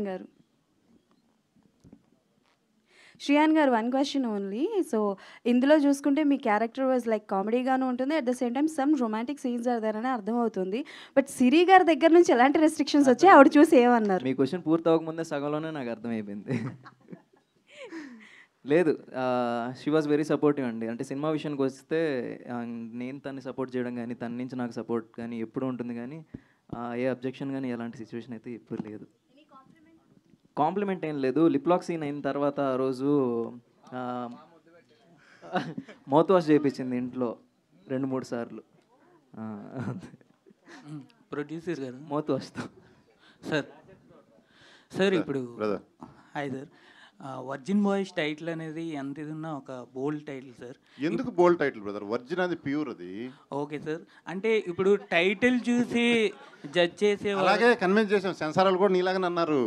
గారు. శ్రీయాన్ గారు, one question only. So, ఇందులో చూసుకుంటే మీ క్యారెక్టర్ వాజ్ లైక్ కామెడీగాను ఉంటుంది. At the same time some romantic scenes are there అని అర్థమవుతుంది. బట్ సిరి గారి దగ్గర నుంచి ఎలాంటి రెస్ట్రిక్షన్స్ వచ్చాయి? ఆవిడ చూసి ఏమన్నారు? మీ క్వశ్చన్ పూర్తి అవ్వకముందే సగంలోనే నాకు అర్థమైపోయింది. లేదు, షీ వాజ్ వెరీ సపోర్టివ్ అండి. అంటే సినిమా విషయానికి వస్తే నేను తన్ని సపోర్ట్ చేయడం కానీ, తన నుంచి నాకు సపోర్ట్ కానీ ఎప్పుడూ ఉంటుంది కానీ, ఏ అబ్జెక్షన్ కానీ ఎలాంటి సిచ్యువేషన్ అయితే ఎప్పుడు లేదు. కాంప్లిమెంట్ ఏం లేదు. లిప్ లాక్ సీన్ అయిన తర్వాత ఆ రోజు మౌత్ వాష్ చేయించింది ఇంట్లో 2-3 సార్లు. ప్రొడ్యూసర్ గారు, మౌత్ వాష్తో. సార్ సార్ ఇప్పుడు hi sir, virgin boys title అనేది ఎంత ఇది ఉన్నా ఒక బోల్డ్ టైటిల్ సార్. ఎందుకు బోల్డ్ టైటిల్ బ్రదర్? వర్జిన్ అది ప్యూర్ అది. ఓకే సార్, అంటే ఇప్పుడు టైటిల్ చూసి జడ్జ్ చేసే అలాగే కన్విన్స్ చేసాం. సెన్సార్ వాళ్ళు కూడా నీలాగానే అన్నారు.